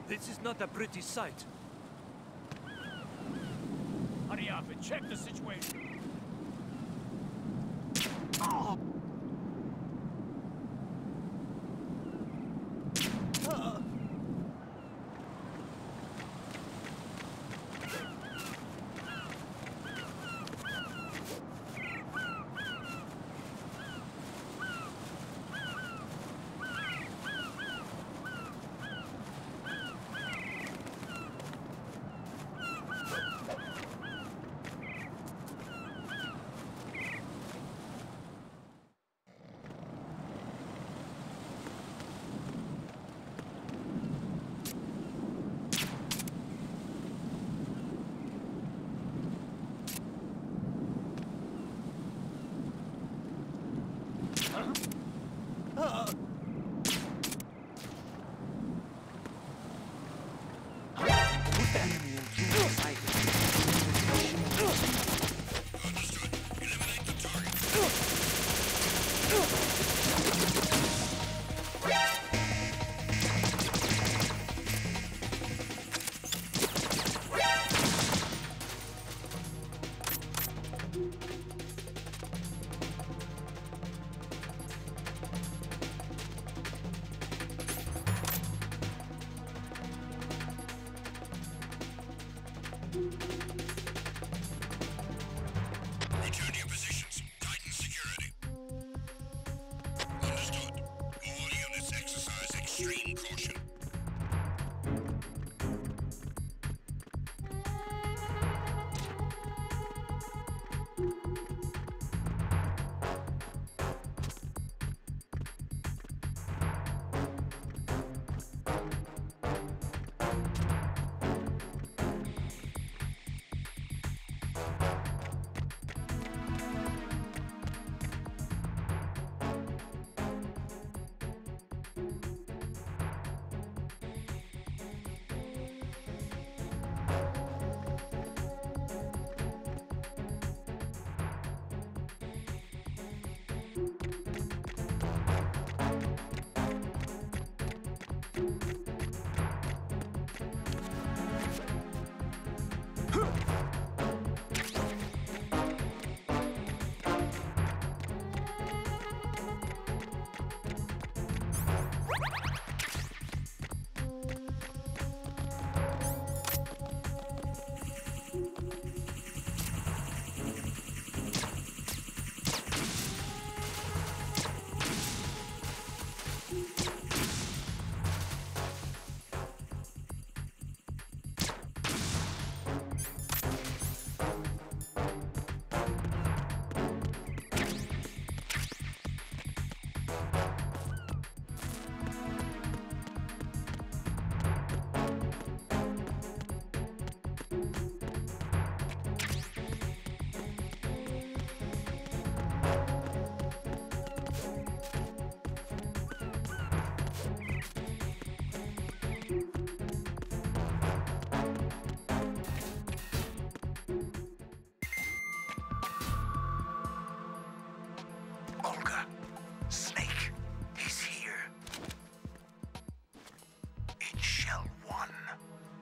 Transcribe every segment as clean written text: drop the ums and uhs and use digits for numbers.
This is not a pretty sight. Hurry up and check the situation. Oh. Return to your positions. Tighten security. Understood. All units exercise extreme caution. Olga, Snake, he's here. In Shell 1.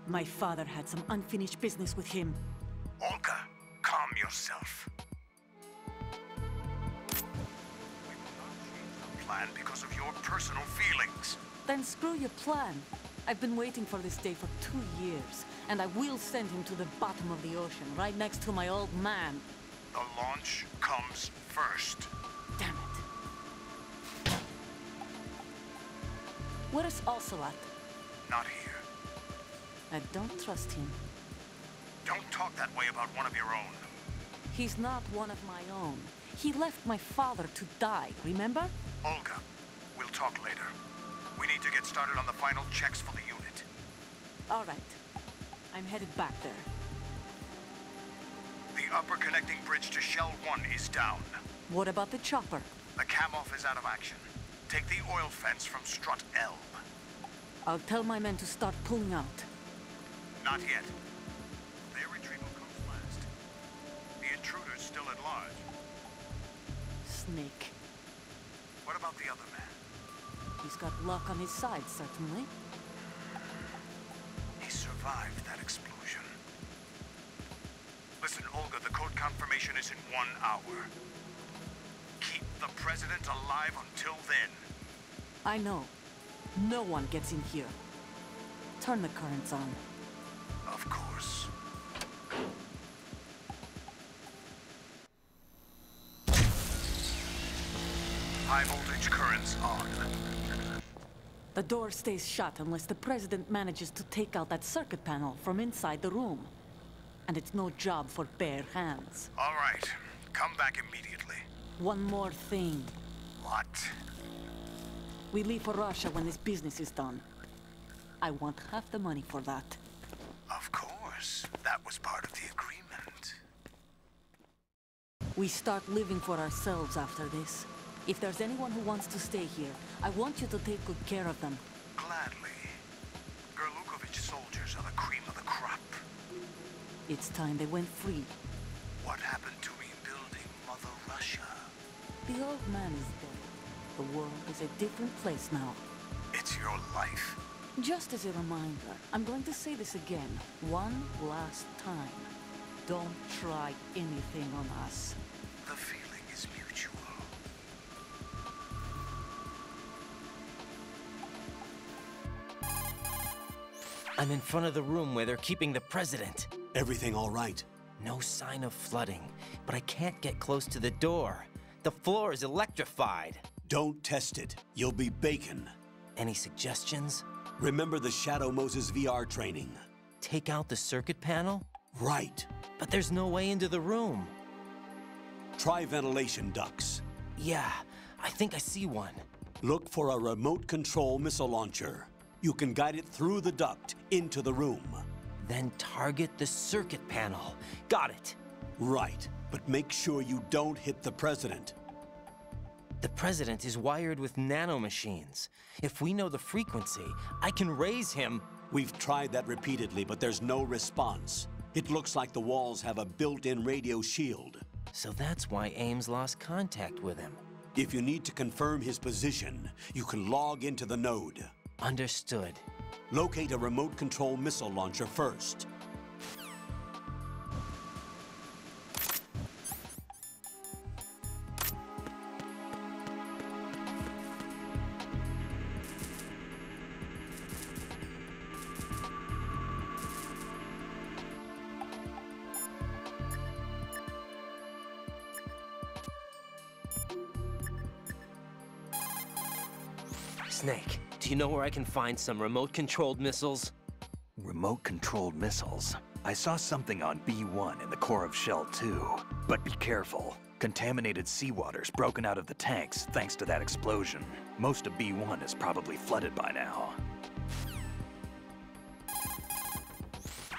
My father had some unfinished business with him. Olga, calm yourself. We will not change the plan because of your personal feelings. Then screw your plan. I've been waiting for this day for 2 years, and I will send him to the bottom of the ocean, right next to my old man. The launch comes first. Damn it. Where's Ocelot? Not here. I don't trust him. Don't talk that way about one of your own. He's not one of my own. He left my father to die, remember? Olga, we'll talk later. We need to get started on the final checks for the unit. All right. I'm headed back there. The upper connecting bridge to Shell 1 is down. What about the chopper? The cam-off is out of action. Take the oil fence from strut L. I'll tell my men to start pulling out. Not yet. Their retrieval comes last. The intruder's still at large. Snake. What about the other man? He's got luck on his side, certainly. survived that explosion. Listen, Olga, the code confirmation is in 1 hour. Keep the president alive until then. I know. No one gets in here. Turn the currents on. Of course. High voltage currents on. The door stays shut unless the president manages to take out that circuit panel from inside the room. And it's no job for bare hands. All right. Come back immediately. One more thing. What? We leave for Russia when this business is done. I want half the money for that. Of course. That was part of the agreement. We start living for ourselves after this. If there's anyone who wants to stay here, I want you to take good care of them. Gladly. Gerlukovich soldiers are the cream of the crop. It's time they went free. What happened to rebuilding Mother Russia? The old man is dead. The world is a different place now. It's your life. Just as a reminder, I'm going to say this again, one last time. Don't try anything on us. The feeling is mutual. I'm in front of the room where they're keeping the president. Everything all right? No sign of flooding, but I can't get close to the door. The floor is electrified. Don't test it. You'll be bacon. Any suggestions? Remember the Shadow Moses VR training? Take out the circuit panel? Right. But there's no way into the room. Try ventilation ducts. Yeah, I think I see one. Look for a remote control missile launcher. You can guide it through the duct into the room. Then target the circuit panel. Got it. Right, but make sure you don't hit the president. The president is wired with nanomachines. If we know the frequency, I can raise him. We've tried that repeatedly, but there's no response. It looks like the walls have a built-in radio shield. So that's why Ames lost contact with him. If you need to confirm his position, you can log into the node. Understood. Locate a remote control missile launcher first. Snake, do you know where I can find some remote-controlled missiles? Remote-controlled missiles. I saw something on B1 in the core of Shell 2. But be careful. Contaminated seawater's broken out of the tanks thanks to that explosion. Most of B1 is probably flooded by now.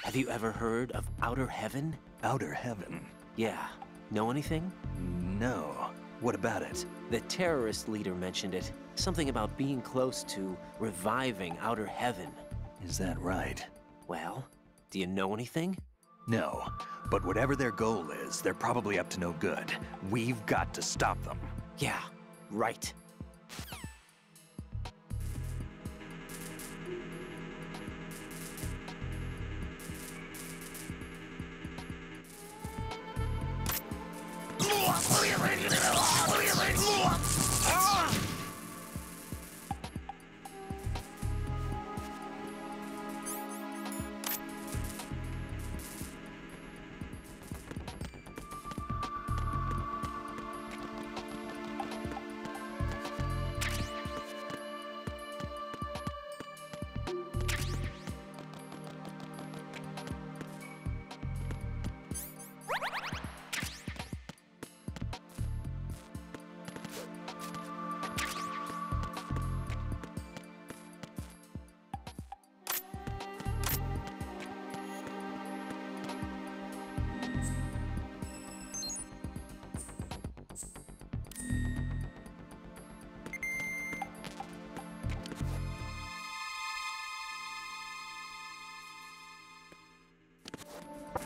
Have you ever heard of Outer Heaven? Outer Heaven? Yeah. Know anything? No. What about it? The terrorist leader mentioned it. Something about being close to reviving Outer Heaven. Is that right? Well, do you know anything? No. But whatever their goal is, they're probably up to no good. We've got to stop them. Yeah, right.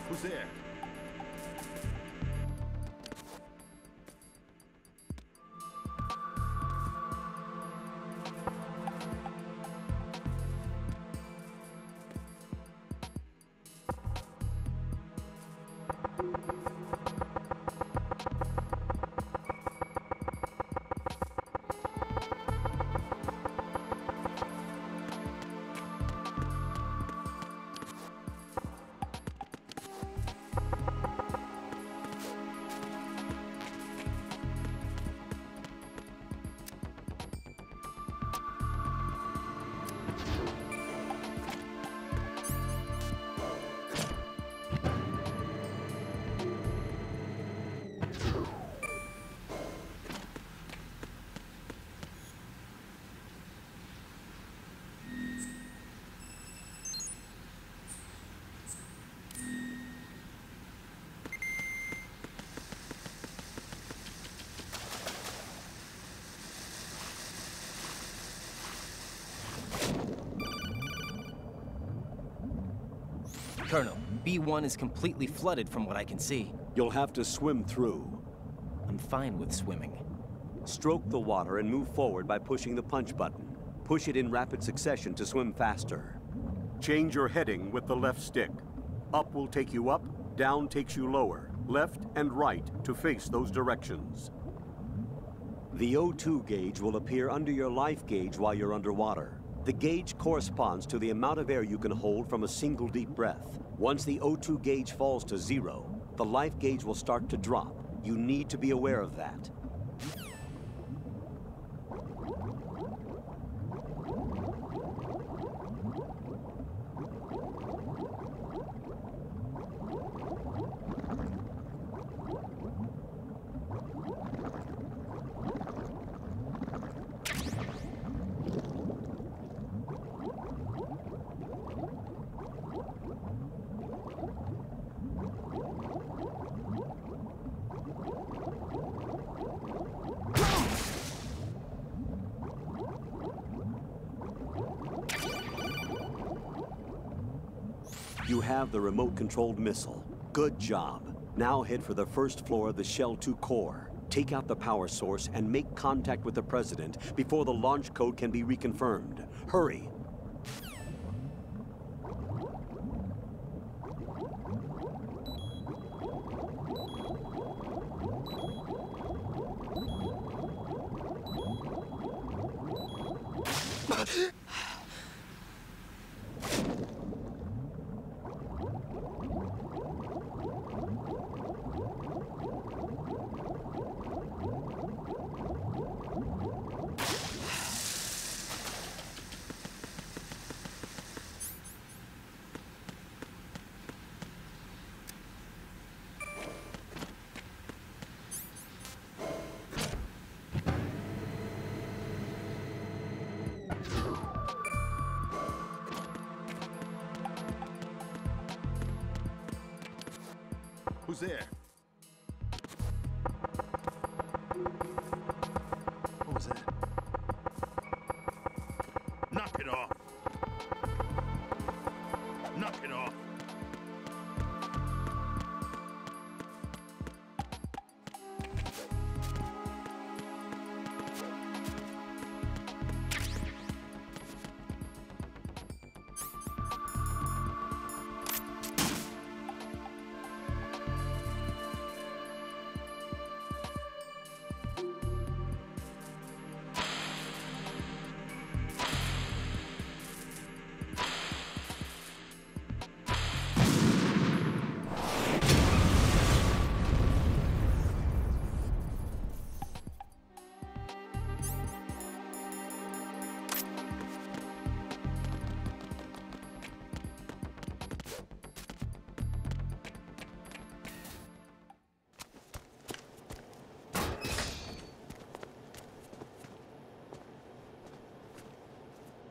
Who's there? Colonel, B1 is completely flooded from what I can see. You'll have to swim through. I'm fine with swimming. Stroke the water and move forward by pushing the punch button. Push it in rapid succession to swim faster. Change your heading with the left stick. Up will take you up, down takes you lower, left and right to face those directions. The O2 gauge will appear under your life gauge while you're underwater. The gauge corresponds to the amount of air you can hold from a single deep breath. Once the O2 gauge falls to 0, the life gauge will start to drop. You need to be aware of that. You have the remote-controlled missile. Good job. Now head for the first floor of the Shell 2 core. Take out the power source and make contact with the President before the launch code can be reconfirmed. Hurry! Who's there? What was that? Knock it off! Knock it off!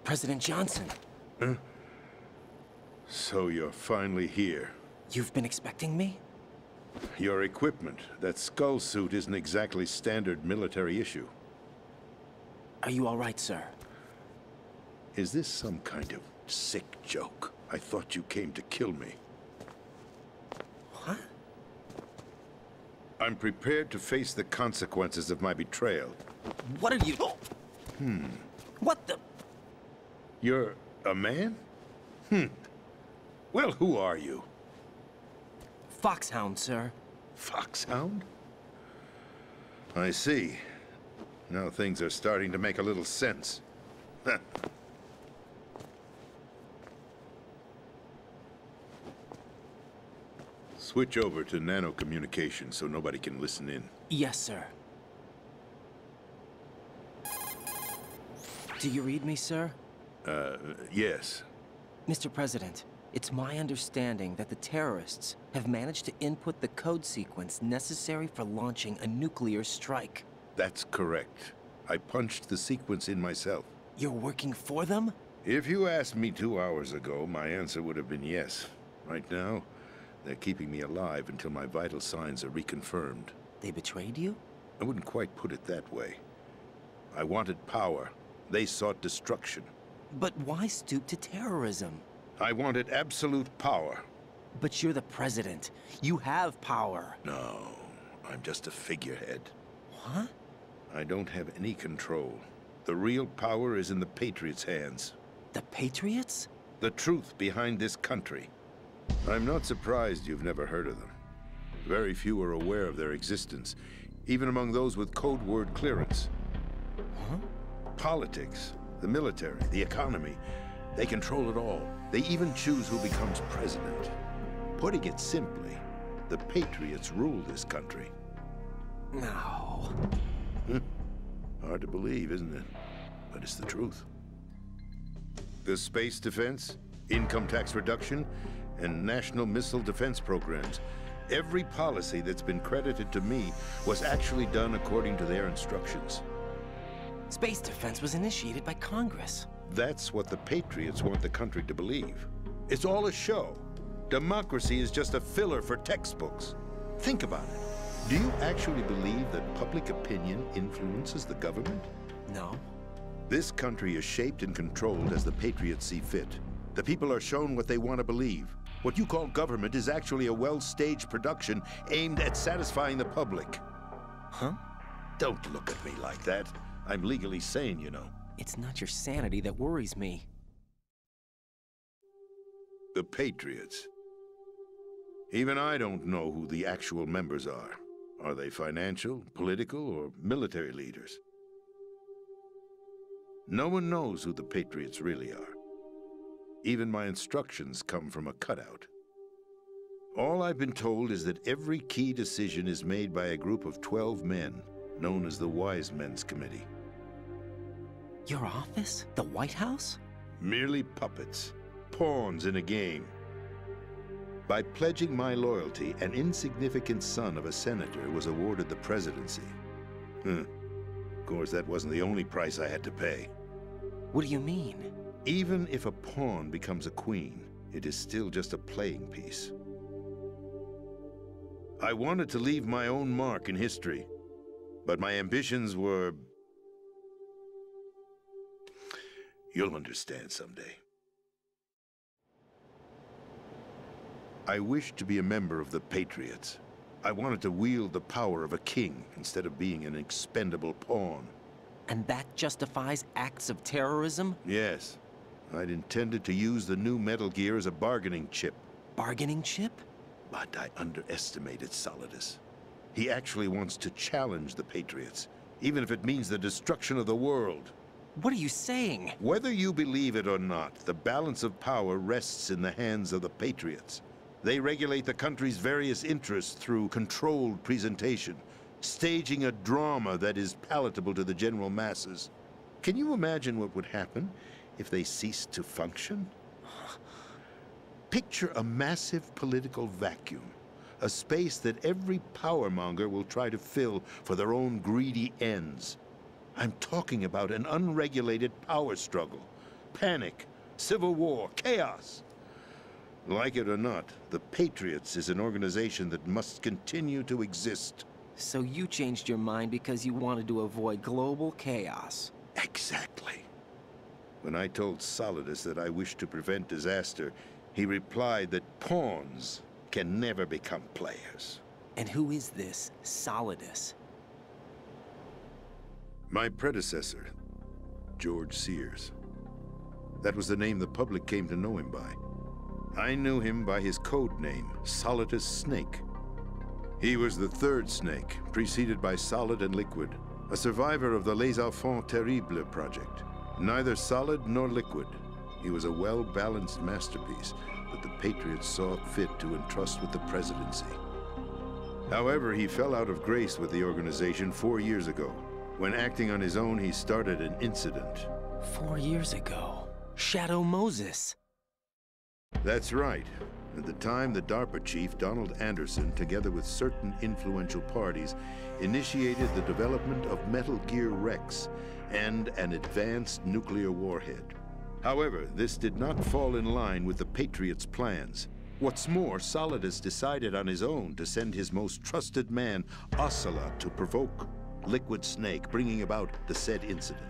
President Johnson. Huh? So you're finally here. You've been expecting me? Your equipment, that skull suit isn't exactly standard military issue. Are you all right, sir? Is this some kind of sick joke? I thought you came to kill me. What? I'm prepared to face the consequences of my betrayal. What are you... What the... You're a man? Well, who are you? Foxhound, sir. Foxhound? I see. Now things are starting to make a little sense. Switch over to nano communication so nobody can listen in. Yes, sir. Do you read me, sir? Yes. Mr. President, it's my understanding that the terrorists have managed to input the code sequence necessary for launching a nuclear strike. That's correct. I punched the sequence in myself. You're working for them? If you asked me 2 hours ago, my answer would have been yes. Right now, they're keeping me alive until my vital signs are reconfirmed. They betrayed you? I wouldn't quite put it that way. I wanted power. They sought destruction. But why stoop to terrorism? I wanted absolute power. But you're the president. You have power. No, I'm just a figurehead. What? I don't have any control. The real power is in the Patriots' hands. The Patriots? The truth behind this country. I'm not surprised you've never heard of them. Very few are aware of their existence, even among those with code word clearance. Huh? Politics, the military, the economy, they control it all. They even choose who becomes president. Putting it simply, the Patriots rule this country. No. Hard to believe, isn't it? But it's the truth. The space defense, income tax reduction, and national missile defense programs. Every policy that's been credited to me was actually done according to their instructions. Space defense was initiated by Congress. That's what the Patriots want the country to believe. It's all a show. Democracy is just a filler for textbooks. Think about it. Do you actually believe that public opinion influences the government? No. This country is shaped and controlled as the Patriots see fit. The people are shown what they want to believe. What you call government is actually a well-staged production aimed at satisfying the public. Huh? Don't look at me like that. I'm legally sane, you know. It's not your sanity that worries me. The Patriots. Even I don't know who the actual members are. Are they financial, political, or military leaders? No one knows who the Patriots really are. Even my instructions come from a cutout. All I've been told is that every key decision is made by a group of 12 men, known as the Wise Men's Committee. Your office? The White House? Merely puppets, pawns in a game. By pledging my loyalty, an insignificant son of a senator was awarded the presidency. Of course, that wasn't the only price I had to pay. What do you mean? Even if a pawn becomes a queen, it is still just a playing piece. I wanted to leave my own mark in history, but my ambitions were... You'll understand someday. I wished to be a member of the Patriots. I wanted to wield the power of a king instead of being an expendable pawn. And that justifies acts of terrorism? Yes. I'd intended to use the new Metal Gear as a bargaining chip. Bargaining chip? But I underestimated Solidus. He actually wants to challenge the Patriots, even if it means the destruction of the world. What are you saying? Whether you believe it or not, the balance of power rests in the hands of the Patriots. They regulate the country's various interests through controlled presentation, staging a drama that is palatable to the general masses. Can you imagine what would happen if they ceased to function? Picture a massive political vacuum, a space that every powermonger will try to fill for their own greedy ends. I'm talking about an unregulated power struggle, panic, civil war, chaos. Like it or not, the Patriots is an organization that must continue to exist. So you changed your mind because you wanted to avoid global chaos. Exactly. When I told Solidus that I wished to prevent disaster, he replied that pawns can never become players. And who is this Solidus? My predecessor, George Sears. That was the name the public came to know him by. I knew him by his code name, Solidus Snake. He was the third Snake, preceded by Solid and Liquid, a survivor of the Les Enfants Terribles project. Neither solid nor liquid, he was a well-balanced masterpiece that the Patriots saw fit to entrust with the presidency. However, he fell out of grace with the organization 4 years ago. When acting on his own, he started an incident. 4 years ago? Shadow Moses. That's right. At the time, the DARPA chief, Donald Anderson, together with certain influential parties, initiated the development of Metal Gear Rex and an advanced nuclear warhead. However, this did not fall in line with the Patriots' plans. What's more, Solidus decided on his own to send his most trusted man, Ocelot, to provoke Liquid Snake, bringing about the said incident.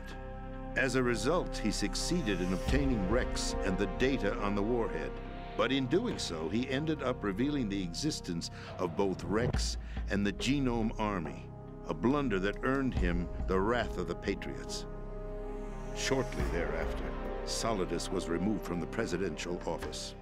As a result, he succeeded in obtaining Rex and the data on the warhead. But in doing so, he ended up revealing the existence of both Rex and the Genome Army, a blunder that earned him the wrath of the Patriots. Shortly thereafter, Solidus was removed from the presidential office.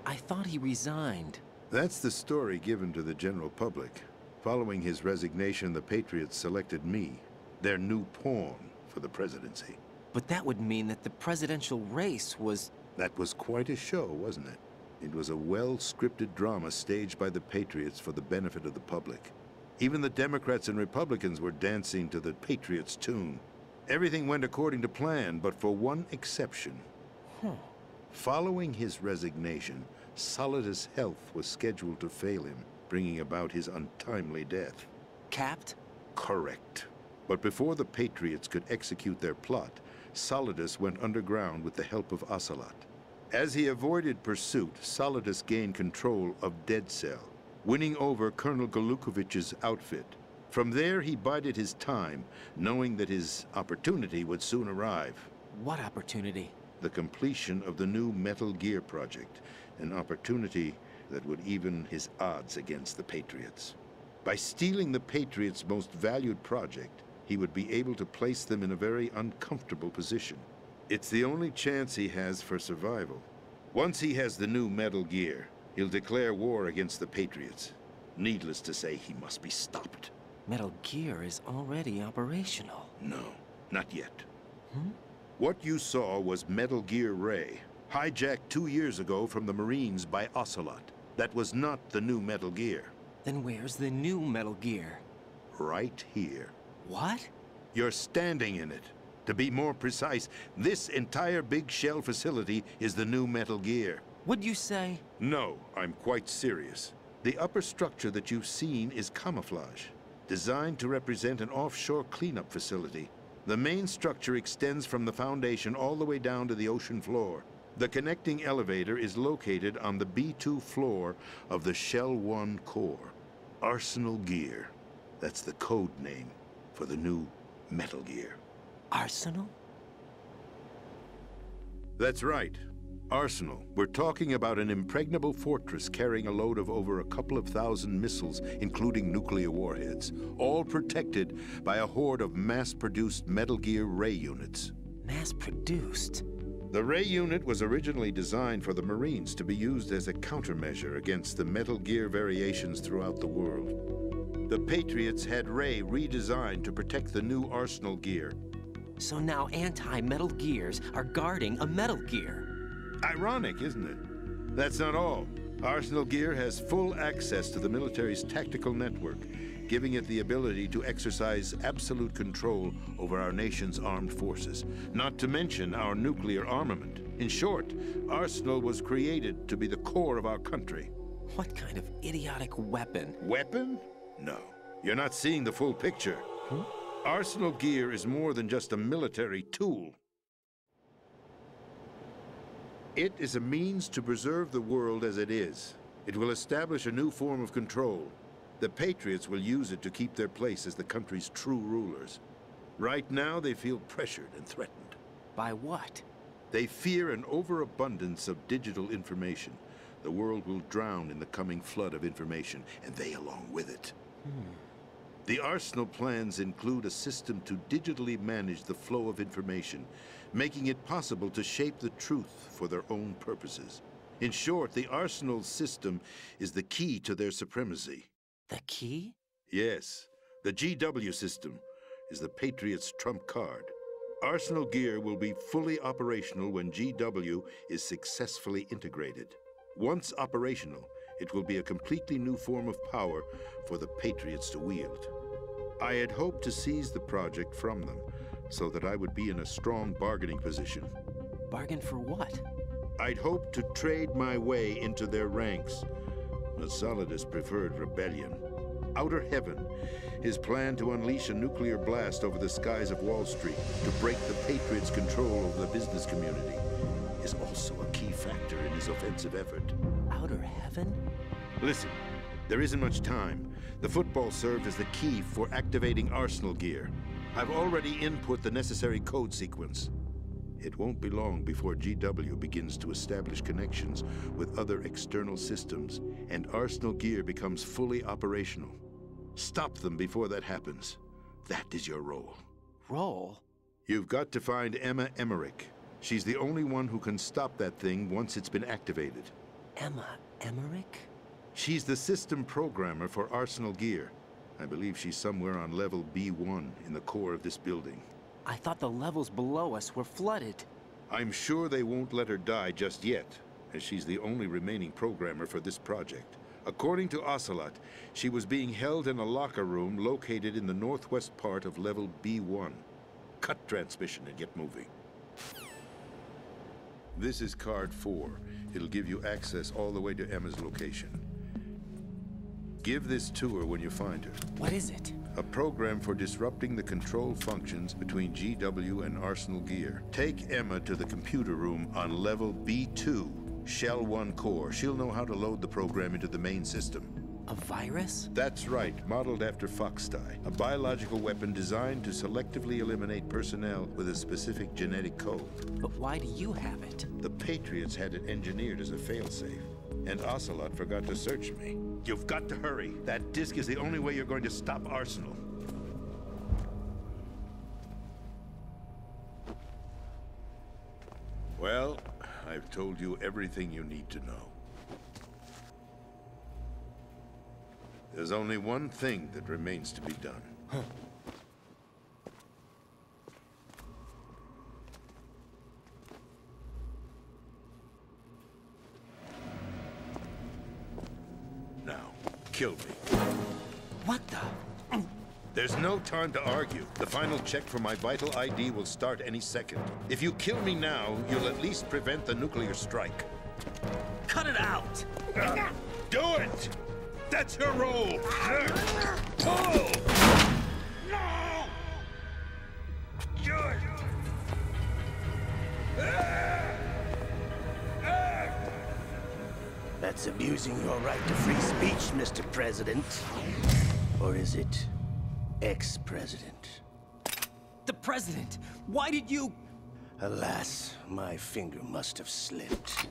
I thought he resigned. That's the story given to the general public. Following his resignation, the Patriots selected me, their new pawn, for the presidency. But that would mean that the presidential race was... That was quite a show, wasn't it? It was a well-scripted drama staged by the Patriots for the benefit of the public. Even the Democrats and Republicans were dancing to the Patriots' tune. Everything went according to plan, but for one exception. Following his resignation, Solidus' health was scheduled to fail him, bringing about his untimely death. Capped? Correct. But before the Patriots could execute their plot, Solidus went underground with the help of Ocelot. As he avoided pursuit, Solidus gained control of Dead Cell, winning over Colonel Golukovich's outfit. From there, he bided his time, knowing that his opportunity would soon arrive. What opportunity? The completion of the new Metal Gear project, an opportunity that would even his odds against the Patriots. By stealing the Patriots' most valued project, he would be able to place them in a very uncomfortable position. It's the only chance he has for survival. Once he has the new Metal Gear, he'll declare war against the Patriots. Needless to say, he must be stopped. Metal Gear is already operational. No, not yet. What you saw was Metal Gear Ray, hijacked 2 years ago from the Marines by Ocelot. That was not the new Metal Gear. Then where's the new Metal Gear? Right here. What? You're standing in it. To be more precise, this entire big shell facility is the new Metal Gear. What'd you say? No, I'm quite serious. The upper structure that you've seen is camouflage, designed to represent an offshore cleanup facility. The main structure extends from the foundation all the way down to the ocean floor. The connecting elevator is located on the B2 floor of the Shell 1 core. Arsenal Gear. That's the code name for the new Metal Gear. Arsenal? That's right. Arsenal. We're talking about an impregnable fortress carrying a load of over a couple of thousand missiles, including nuclear warheads, all protected by a horde of mass-produced Metal Gear Ray units. Mass-produced? The Ray unit was originally designed for the Marines to be used as a countermeasure against the Metal Gear variations throughout the world. The Patriots had Ray redesigned to protect the new Arsenal Gear. So now anti-Metal Gears are guarding a Metal Gear. Ironic, isn't it? That's not all. Arsenal Gear has full access to the military's tactical network, giving it the ability to exercise absolute control over our nation's armed forces, not to mention our nuclear armament. In short, Arsenal was created to be the core of our country. What kind of idiotic weapon? Weapon? No. You're not seeing the full picture. Arsenal Gear is more than just a military tool. It is a means to preserve the world as it is. It will establish a new form of control. The Patriots will use it to keep their place as the country's true rulers. Right now, they feel pressured and threatened. By what? They fear an overabundance of digital information. The world will drown in the coming flood of information, and they along with it. The Arsenal plans include a system to digitally manage the flow of information, making it possible to shape the truth for their own purposes. In short, the Arsenal system is the key to their supremacy. The key? Yes. The GW system is the Patriots' trump card. Arsenal Gear will be fully operational when GW is successfully integrated. Once operational, it will be a completely new form of power for the Patriots to wield. I had hoped to seize the project from them, so that I would be in a strong bargaining position. Bargain for what? I'd hoped to trade my way into their ranks, but Solidus preferred rebellion. Outer Heaven, his plan to unleash a nuclear blast over the skies of Wall Street to break the Patriots' control over the business community, is also a key factor in his offensive effort. Outer Heaven? Listen, there isn't much time. The football served as the key for activating Arsenal Gear. I've already input the necessary code sequence. It won't be long before GW begins to establish connections with other external systems, and Arsenal gear becomes fully operational. Stop them before that happens. That is your role. Role? You've got to find Emma Emmerich. She's the only one who can stop that thing once it's been activated. Emma Emmerich? She's the system programmer for Arsenal gear. I believe she's somewhere on level B1 in the core of this building. I thought the levels below us were flooded. I'm sure they won't let her die just yet, as she's the only remaining programmer for this project. According to Ocelot, she was being held in a locker room located in the northwest part of level B1. Cut transmission and get moving. This is card 4. It'll give you access all the way to Emma's location. Give this to her when you find her. What is it? A program for disrupting the control functions between GW and Arsenal gear. Take Emma to the computer room on level B2, Shell 1 core. She'll know how to load the program into the main system. A virus? That's right, modeled after Foxdie. A biological weapon designed to selectively eliminate personnel with a specific genetic code. But why do you have it? The Patriots had it engineered as a failsafe, and Ocelot forgot to search me. You've got to hurry. That disk is the only way you're going to stop Arsenal. Well, I've told you everything you need to know. There's only one thing that remains to be done. Huh. Now, kill me. What the? There's no time to argue. The final check for my vital ID will start any second. If you kill me now, you'll at least prevent the nuclear strike. Cut it out! Do it! That's her role! Pull! No! Good! That's abusing your right to free speech, Mr. President. Or is it ex-president? The president! Why did you... Alas, my finger must have slipped.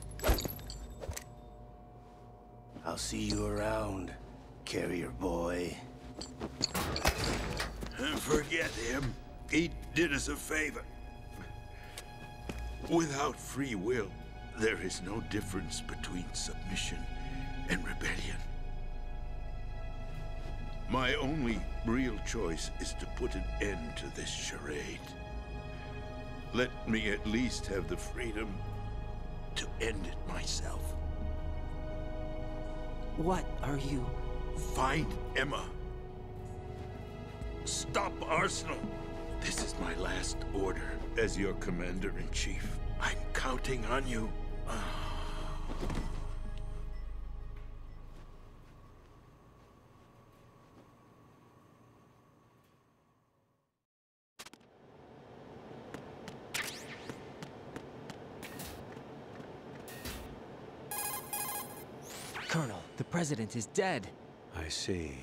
I'll see you around, carrier boy. Forget him. He did us a favor. Without free will, there is no difference between submission and rebellion. My only real choice is to put an end to this charade. Let me at least have the freedom to end it myself. What are you... Find Emma. Stop Arsenal. This is my last order as your commander-in-chief. I'm counting on you. Colonel, the president is dead. I see.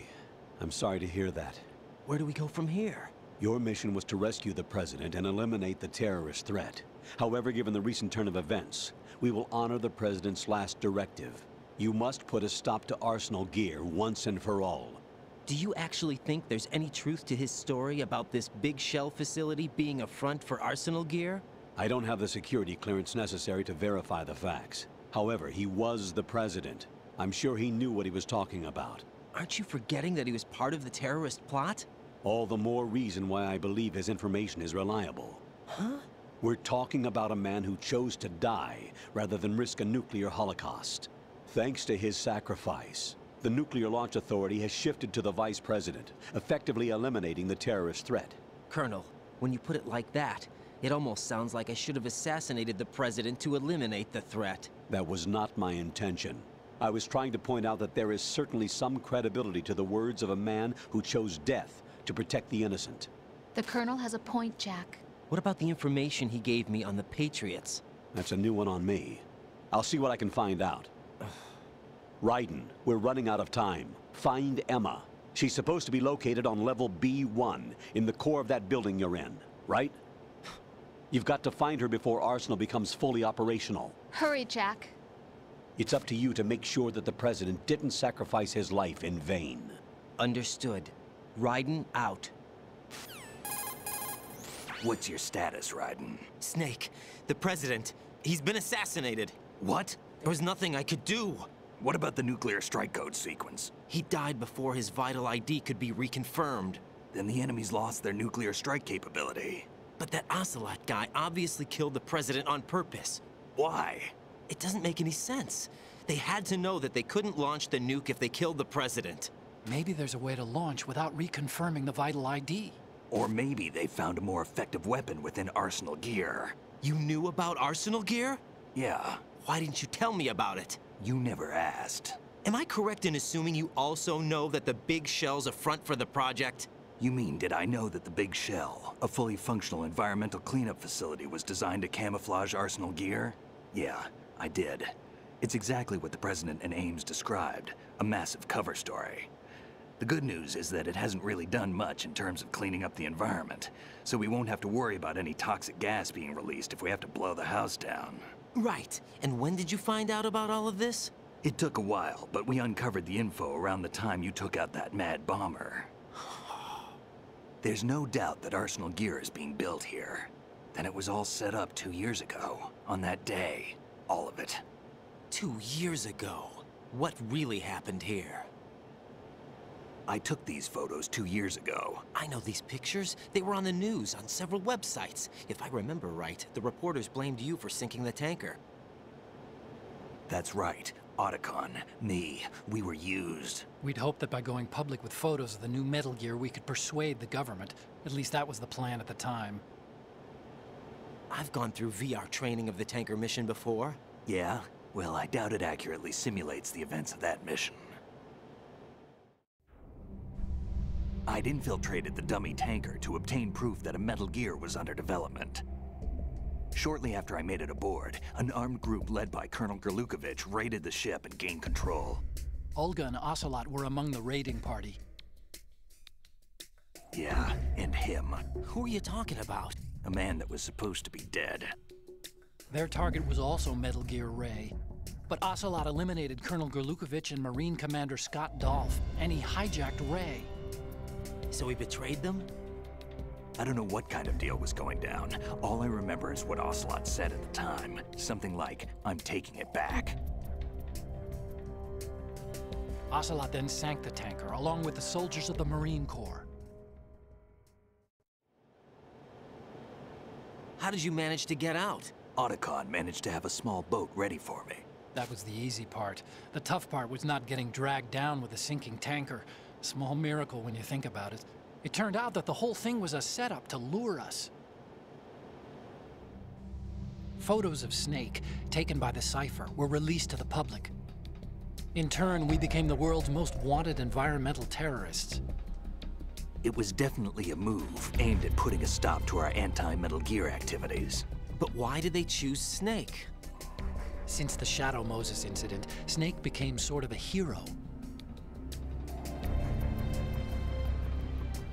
I'm sorry to hear that. Where do we go from here? Your mission was to rescue the president and eliminate the terrorist threat. However, given the recent turn of events, we will honor the president's last directive. You must put a stop to Arsenal gear once and for all. Do you actually think there's any truth to his story about this big shell facility being a front for Arsenal gear? I don't have the security clearance necessary to verify the facts. However, he was the president. I'm sure he knew what he was talking about. Aren't you forgetting that he was part of the terrorist plot? All the more reason why I believe his information is reliable. Huh? We're talking about a man who chose to die rather than risk a nuclear holocaust. Thanks to his sacrifice, the Nuclear Launch Authority has shifted to the vice president, effectively eliminating the terrorist threat. Colonel, when you put it like that, it almost sounds like I should have assassinated the president to eliminate the threat. That was not my intention. I was trying to point out that there is certainly some credibility to the words of a man who chose death to protect the innocent. The Colonel has a point, Jack. What about the information he gave me on the Patriots? That's a new one on me. I'll see what I can find out. Raiden, we're running out of time. Find Emma. She's supposed to be located on level B1, in the core of that building you're in, right? You've got to find her before Arsenal becomes fully operational. Hurry, Jack. It's up to you to make sure that the President didn't sacrifice his life in vain. Understood. Raiden out. What's your status, Raiden? Snake, the President, he's been assassinated. What? There was nothing I could do. What about the nuclear strike code sequence? He died before his vital ID could be reconfirmed. Then the enemy's lost their nuclear strike capability. But that Ocelot guy obviously killed the President on purpose. Why? It doesn't make any sense. They had to know that they couldn't launch the nuke if they killed the President. Maybe there's a way to launch without reconfirming the vital ID. Or maybe they found a more effective weapon within Arsenal gear. You knew about Arsenal gear? Yeah. Why didn't you tell me about it? You never asked. Am I correct in assuming you also know that the Big Shell's a front for the project? You mean, did I know that the Big Shell, a fully functional environmental cleanup facility, was designed to camouflage Arsenal gear? Yeah, I did. It's exactly what the President and Ames described, a massive cover story. The good news is that it hasn't really done much in terms of cleaning up the environment, so we won't have to worry about any toxic gas being released if we have to blow the house down. Right. And when did you find out about all of this? It took a while, but we uncovered the info around the time you took out that mad bomber. There's no doubt that Arsenal gear is being built here. Then it was all set up 2 years ago, on that day. All of it. 2 years ago? What really happened here? I took these photos 2 years ago. I know these pictures. They were on the news, on several websites. If I remember right, the reporters blamed you for sinking the tanker. That's right. Otacon, me, we were used. We'd hoped that by going public with photos of the new Metal Gear, we could persuade the government. At least that was the plan at the time. I've gone through VR training of the tanker mission before. Yeah? Well, I doubt it accurately simulates the events of that mission. I'd infiltrated the dummy tanker to obtain proof that a Metal Gear was under development. Shortly after I made it aboard, an armed group led by Colonel Gerlukovich raided the ship and gained control. Olga and Ocelot were among the raiding party. Yeah, and him. Who are you talking about? A man that was supposed to be dead. Their target was also Metal Gear Ray. But Ocelot eliminated Colonel Gerlukovich and Marine Commander Scott Dolph, and he hijacked Ray. So he betrayed them? I don't know what kind of deal was going down. All I remember is what Ocelot said at the time. Something like, "I'm taking it back." Ocelot then sank the tanker, along with the soldiers of the Marine Corps. How did you manage to get out? Otacon managed to have a small boat ready for me. That was the easy part. The tough part was not getting dragged down with a sinking tanker. A small miracle when you think about it. It turned out that the whole thing was a setup to lure us. Photos of Snake, taken by the Cypher, were released to the public. In turn, we became the world's most wanted environmental terrorists. It was definitely a move aimed at putting a stop to our anti-Metal Gear activities. But why did they choose Snake? Since the Shadow Moses incident, Snake became sort of a hero.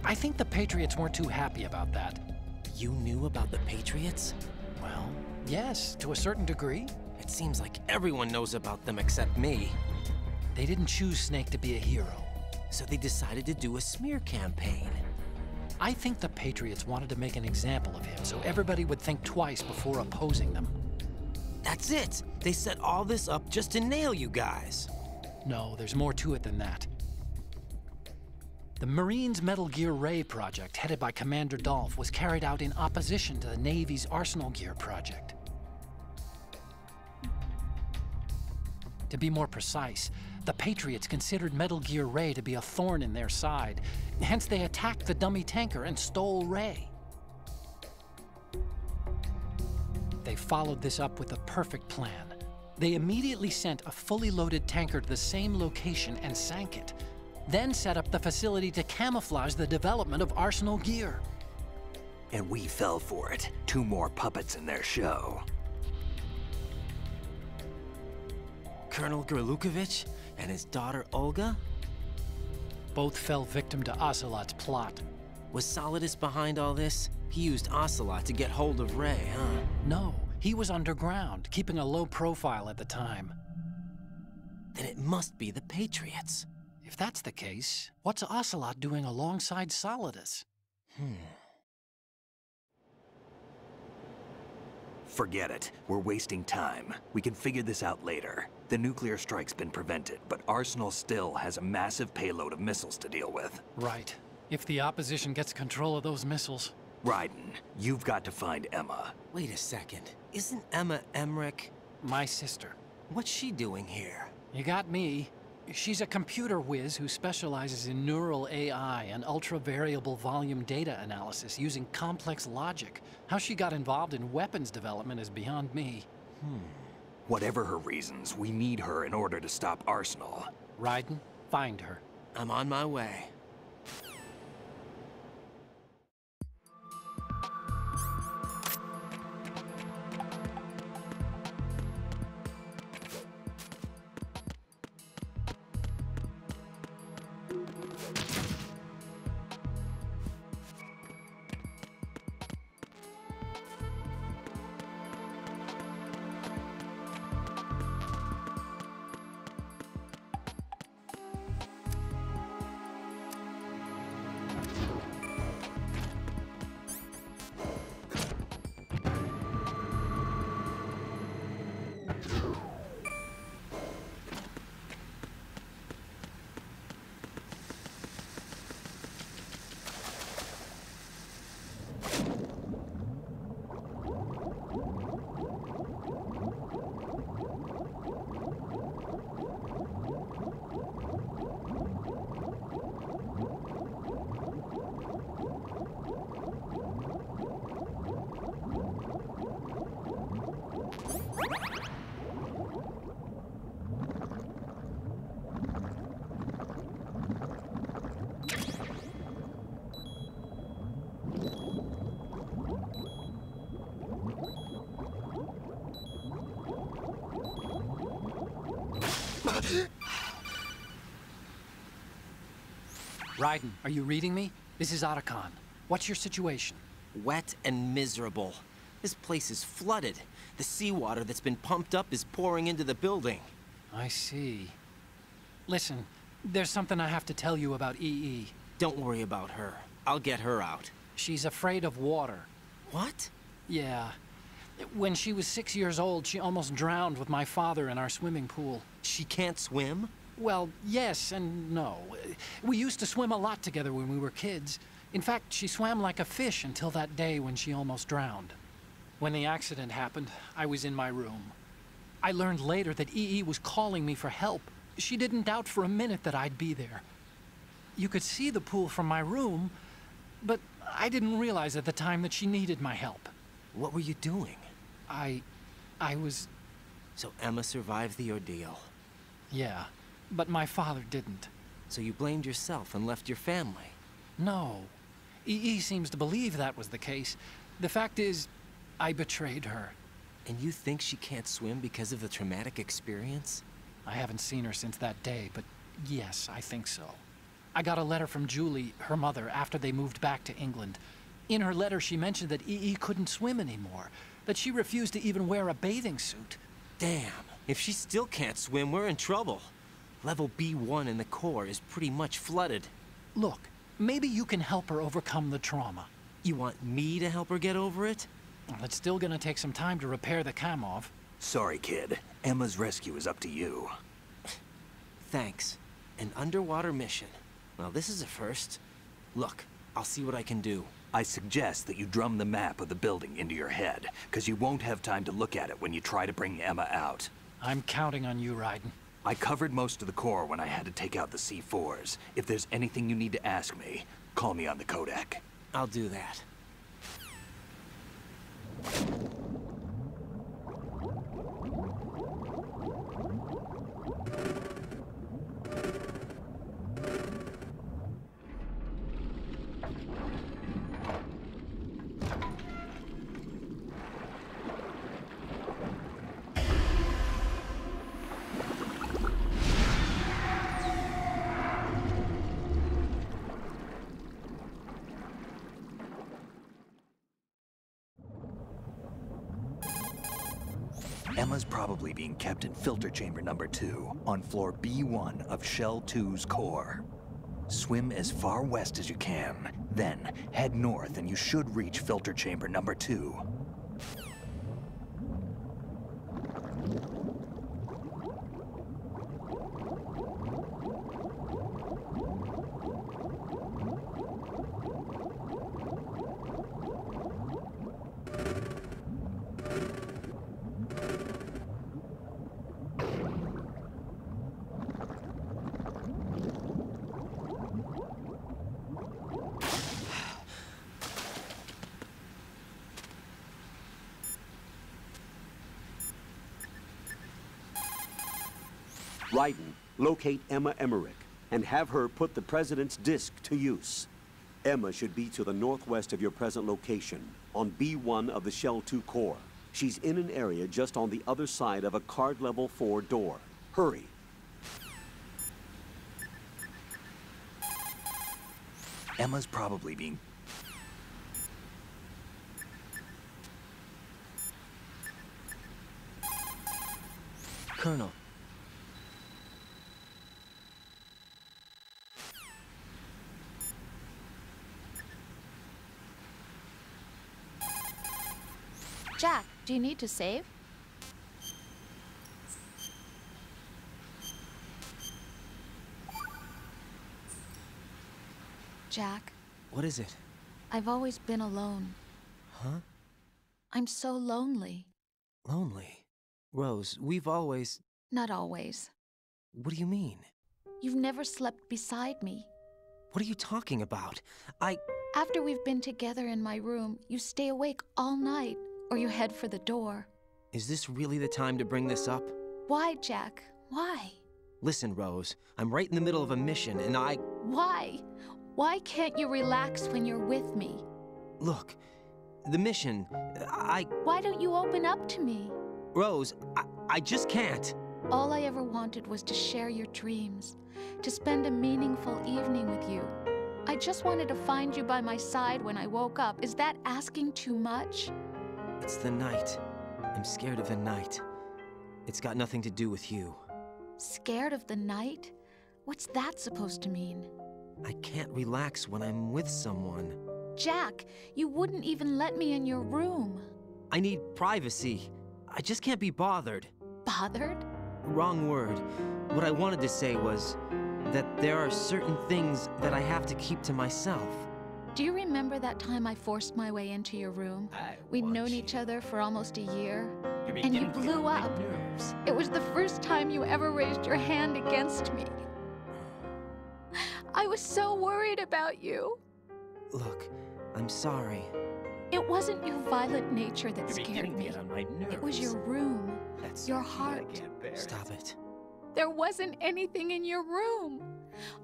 I think the Patriots weren't too happy about that. You knew about the Patriots? Well, yes, to a certain degree. It seems like everyone knows about them except me. They didn't choose Snake to be a hero. So they decided to do a smear campaign. I think the Patriots wanted to make an example of him so everybody would think twice before opposing them. That's it! They set all this up just to nail you guys. No, there's more to it than that. The Marines' Metal Gear Ray project, headed by Commander Dolph, was carried out in opposition to the Navy's Arsenal Gear project. To be more precise, the Patriots considered Metal Gear Ray to be a thorn in their side. Hence, they attacked the dummy tanker and stole Ray. They followed this up with a perfect plan. They immediately sent a fully loaded tanker to the same location and sank it. Then set up the facility to camouflage the development of Arsenal gear. And we fell for it. 2 more puppets in their show. Colonel Gerlukovich and his daughter Olga? Both fell victim to Ocelot's plot. Was Solidus behind all this? He used Ocelot to get hold of Ray, huh? No, he was underground, keeping a low profile at the time. Then it must be the Patriots. If that's the case, what's Ocelot doing alongside Solidus? Forget it. We're wasting time. We can figure this out later. The nuclear strike's been prevented, but Arsenal still has a massive payload of missiles to deal with. Right. If the opposition gets control of those missiles... Raiden, you've got to find Emma. Wait a second. Isn't Emma Emmerich? My sister. What's she doing here? You got me. She's a computer whiz who specializes in neural AI and ultra-variable volume data analysis using complex logic. How she got involved in weapons development is beyond me. Whatever her reasons, we need her in order to stop Arsenal. Raiden, find her. I'm on my way. Raiden, are you reading me? This is Otacon. What's your situation? Wet and miserable. This place is flooded. The seawater that's been pumped up is pouring into the building. I see. Listen, there's something I have to tell you about EE. Don't worry about her. I'll get her out. She's afraid of water. What? Yeah. When she was 6 years old, she almost drowned with my father in our swimming pool. She can't swim? Well, yes and no. We used to swim a lot together when we were kids. In fact, she swam like a fish until that day when she almost drowned. When the accident happened, I was in my room. I learned later that EE was calling me for help. She didn't doubt for a minute that I'd be there. You could see the pool from my room, but I didn't realize at the time that she needed my help. What were you doing? I was... So Emma survived the ordeal. Yeah, but my father didn't. So you blamed yourself and left your family? No. EE seems to believe that was the case. The fact is, I betrayed her. And you think she can't swim because of the traumatic experience? I haven't seen her since that day, but yes, I think so. I got a letter from Julie, her mother, after they moved back to England. In her letter, she mentioned that EE couldn't swim anymore, that she refused to even wear a bathing suit. Damn, if she still can't swim, we're in trouble. Level B1 in the core is pretty much flooded. Look, maybe you can help her overcome the trauma. You want me to help her get over it? Well, it's still gonna take some time to repair the Kamov. Sorry, kid. Emma's rescue is up to you. Thanks. An underwater mission. Well, this is a first. Look, I'll see what I can do. I suggest that you drum the map of the building into your head, because you won't have time to look at it when you try to bring Emma out. I'm counting on you, Raiden. I covered most of the core when I had to take out the C4s. If there's anything you need to ask me, call me on the codec. I'll do that. Emma's probably being kept in filter chamber number 2 on floor B1 of Shell 2's core. Swim as far west as you can, then head north and you should reach filter chamber number 2. Raiden, locate Emma Emmerich and have her put the President's disc to use. Emma should be to the northwest of your present location, on B1 of the Shell 2 core. She's in an area just on the other side of a card level 4 door. Hurry. Emma's probably being... Colonel. Jack, do you need to save? Jack. What is it? I've always been alone. Huh? I'm so lonely. Lonely? Rose, we've always... Not always. What do you mean? You've never slept beside me. What are you talking about? After we've been together in my room, you stay awake all night, or you head for the door. Is this really the time to bring this up? Why, Jack? Why? Listen, Rose, I'm right in the middle of a mission, and Why? Why can't you relax when you're with me? Look, the mission, Why don't you open up to me? Rose, I just can't. All I ever wanted was to share your dreams, to spend a meaningful evening with you. I just wanted to find you by my side when I woke up. Is that asking too much? It's the night. I'm scared of the night. It's got nothing to do with you. Scared of the night? What's that supposed to mean? I can't relax when I'm with someone. Jack, you wouldn't even let me in your room. I need privacy. I just can't be bothered. Bothered? Wrong word. What I wanted to say was that there are certain things that I have to keep to myself. Do you remember that time I forced my way into your room? We'd known each other for almost a year, and you blew up. It was the first time you ever raised your hand against me. I was so worried about you. Look, I'm sorry. It wasn't your violent nature that scared me. It was your room, your heart. Stop it. There wasn't anything in your room.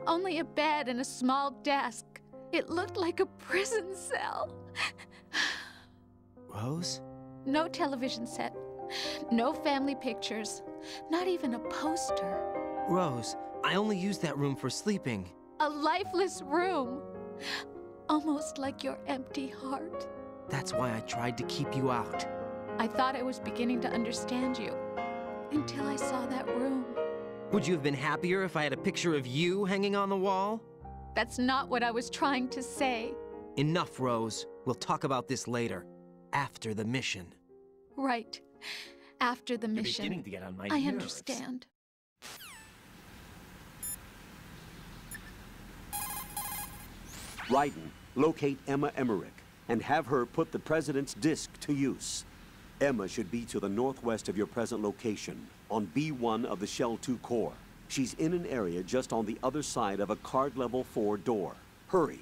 Only a bed and a small desk. It looked like a prison cell. Rose? No television set. No family pictures. Not even a poster. Rose, I only use that room for sleeping. A lifeless room. Almost like your empty heart. That's why I tried to keep you out. I thought I was beginning to understand you. Until I saw that room. Would you have been happier if I had a picture of you hanging on the wall? That's not what I was trying to say. Enough, Rose. We'll talk about this later. After the mission. Right. After the mission. You're beginning to get on my I nerves. understand. Raiden, locate Emma Emmerich and have her put the President's disc to use. Emma should be to the northwest of your present location, on B1 of the Shell 2 core. She's in an area just on the other side of a card level 4 door. Hurry.